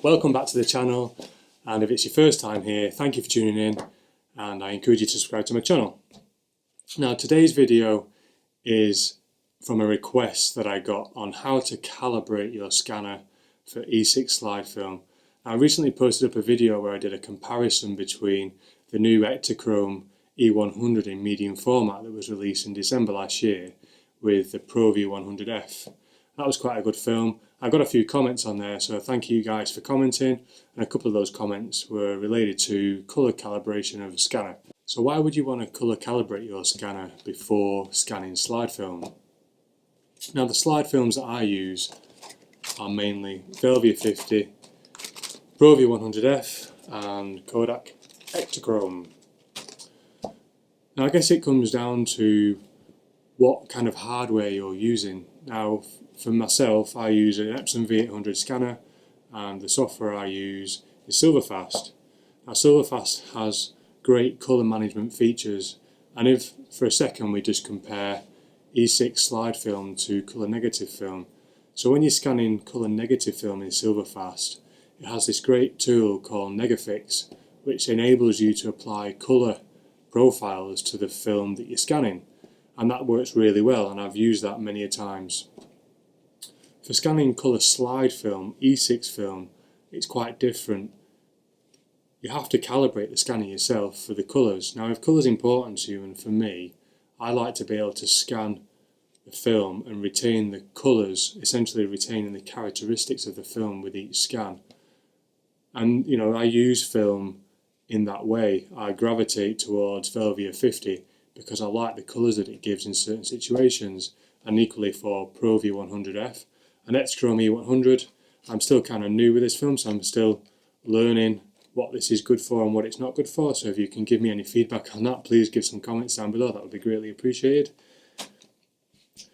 Welcome back to the channel, and if it's your first time here, thank you for tuning in, and I encourage you to subscribe to my channel. Now today's video is from a request that I got on how to calibrate your scanner for E6 slide film. I recently posted up a video where I did a comparison between the new Ektachrome E100 in medium format that was released in December last year with the Pro V100F. That was quite a good film. I got a few comments on there, so thank you guys for commenting, and a couple of those comments were related to colour calibration of a scanner. So why would you want to colour calibrate your scanner before scanning slide film? Now the slide films that I use are mainly Velvia 50, Pro V100F and Kodak Ektachrome. Now I guess it comes down to what kind of hardware you're using. Now for myself, I use an Epson V800 scanner, and the software I use is Silverfast. Now Silverfast has great colour management features, and if for a second we just compare E6 slide film to colour negative film, so when you're scanning colour negative film in Silverfast, it has this great tool called Negafix, which enables you to apply colour profiles to the film that you're scanning, and that works really well, and I've used that many a times. For scanning colour slide film, E6 film, it's quite different. You have to calibrate the scanner yourself for the colours. Now if colour's important to you, and for me, I like to be able to scan the film and retain the colours, essentially retaining the characteristics of the film with each scan. And you know, I use film in that way. I gravitate towards Velvia 50 because I like the colours that it gives in certain situations, and equally for Pro V100F and Ektachrome E100. I'm still kind of new with this film, so I'm still learning what this is good for and what it's not good for, so if you can give me any feedback on that, please give some comments down below, that would be greatly appreciated.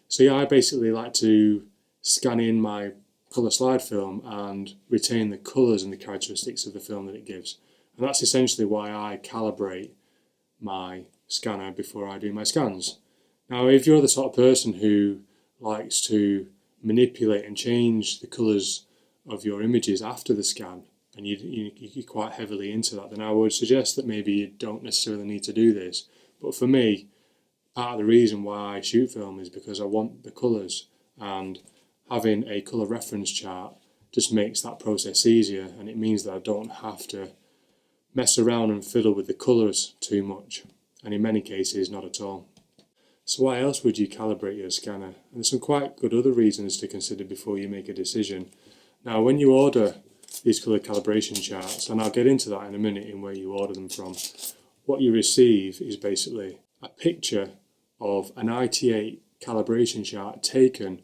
So yeah, I basically like to scan in my colour slide film and retain the colours and the characteristics of the film that it gives, and that's essentially why I calibrate my scanner before I do my scans. Now if you're the sort of person who likes to manipulate and change the colours of your images after the scan, and you're quite heavily into that, then I would suggest that maybe you don't necessarily need to do this. But for me, part of the reason why I shoot film is because I want the colours, and having a colour reference chart just makes that process easier, and it means that I don't have to mess around and fiddle with the colours too much, and in many cases not at all. So why else would you calibrate your scanner? And there's some quite good other reasons to consider before you make a decision. Now when you order these colour calibration charts, and I'll get into that in a minute in where you order them from, what you receive is basically a picture of an IT8 calibration chart taken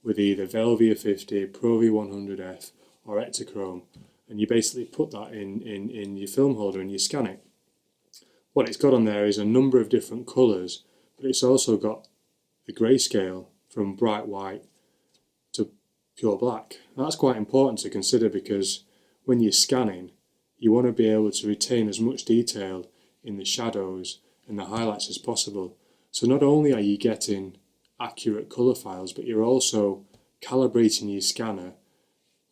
with either Velvia 50, Pro V100F or Ektachrome, and you basically put that in your film holder and you scan it. What it's got on there is a number of different colours, but it's also got the grayscale from bright white to pure black. And that's quite important to consider, because when you're scanning, you want to be able to retain as much detail in the shadows and the highlights as possible. So not only are you getting accurate colour files, but you're also calibrating your scanner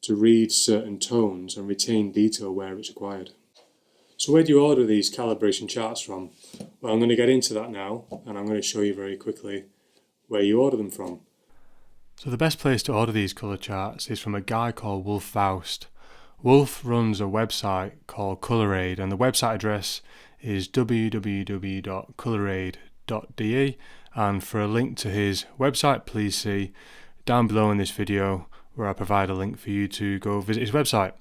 to read certain tones and retain detail where it's required. So where do you order these calibration charts from? Well, I'm going to get into that now, and I'm going to show you very quickly where you order them from. So the best place to order these colour charts is from a guy called Wolf Faust. Wolf runs a website called Calibrate, and the website address is www.calibrate.de, and for a link to his website, please see down below in this video where I provide a link for you to go visit his website.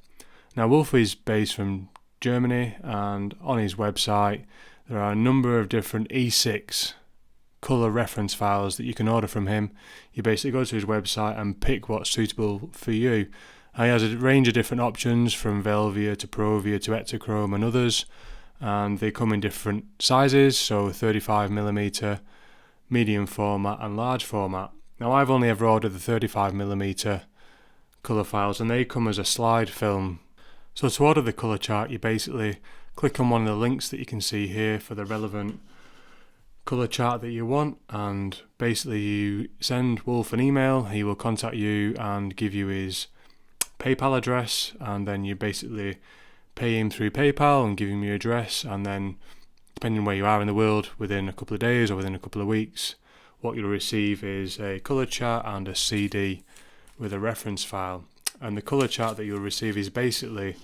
Now Wolf is based from Germany, and on his website there are a number of different E6 colour reference files that you can order from him. You basically go to his website and pick what's suitable for you. He has a range of different options from Velvia to Provia to Ektachrome and others, and they come in different sizes, so 35mm, medium format and large format. Now I've only ever ordered the 35mm colour files, and they come as a slide film. So to order the colour chart, you basically click on one of the links that you can see here for the relevant colour chart that you want, and basically you send Wolf an email. He will contact you and give you his PayPal address, and then you basically pay him through PayPal and give him your address, and then depending where you are in the world, within a couple of days or within a couple of weeks, what you'll receive is a colour chart and a CD with a reference file. And the colour chart that you'll receive is basically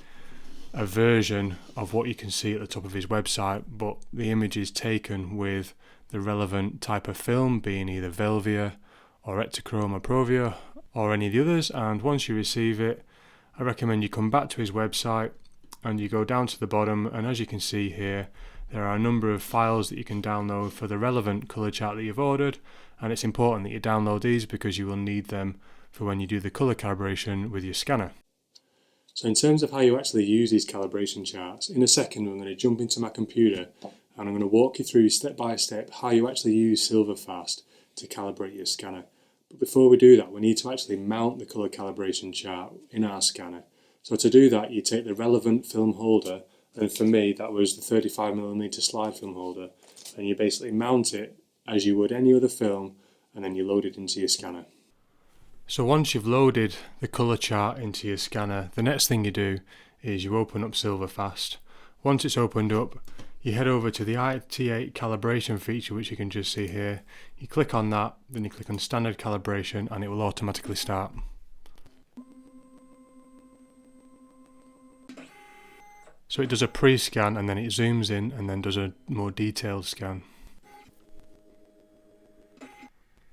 a version of what you can see at the top of his website, but the image is taken with the relevant type of film, being either Velvia or Ektachrome or Provia or any of the others. And once you receive it, I recommend you come back to his website and you go down to the bottom, and as you can see here, there are a number of files that you can download for the relevant colour chart that you've ordered, and it's important that you download these because you will need them for when you do the colour calibration with your scanner. So in terms of how you actually use these calibration charts, in a second I'm going to jump into my computer and I'm going to walk you through step by step how you actually use Silverfast to calibrate your scanner. But before we do that, we need to actually mount the colour calibration chart in our scanner. So to do that, you take the relevant film holder, and for me that was the 35mm slide film holder, and you basically mount it as you would any other film, and then you load it into your scanner. So once you've loaded the colour chart into your scanner, the next thing you do is you open up Silverfast. Once it's opened up, you head over to the IT8 calibration feature, which you can just see here. You click on that, then you click on standard calibration, and it will automatically start. So it does a pre-scan and then it zooms in and then does a more detailed scan.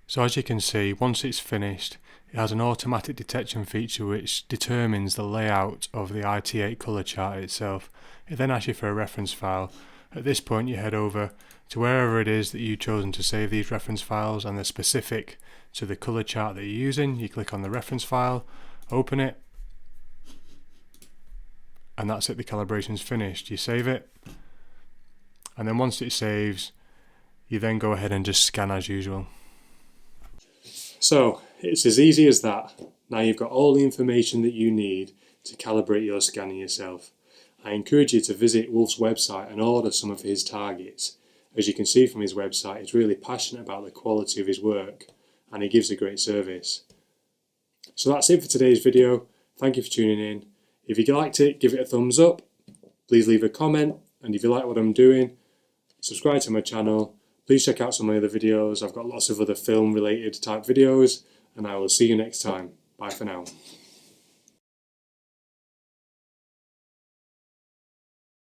So as you can see, once it's finished, it has an automatic detection feature which determines the layout of the IT8 colour chart itself. It then asks you for a reference file. At this point you head over to wherever it is that you've chosen to save these reference files and they're specific to the colour chart that you're using. You click on the reference file, open it, and that's it, the calibration's finished. You save it, and then once it saves, you then go ahead and just scan as usual. So it's as easy as that. Now you've got all the information that you need to calibrate your scanner yourself. I encourage you to visit Wolf's website and order some of his targets. As you can see from his website, he's really passionate about the quality of his work and he gives a great service. So that's it for today's video. Thank you for tuning in. If you liked it, give it a thumbs up. Please leave a comment, and if you like what I'm doing, subscribe to my channel. Please check out some of the other videos. I've got lots of other film related type videos, and I will see you next time. Bye for now.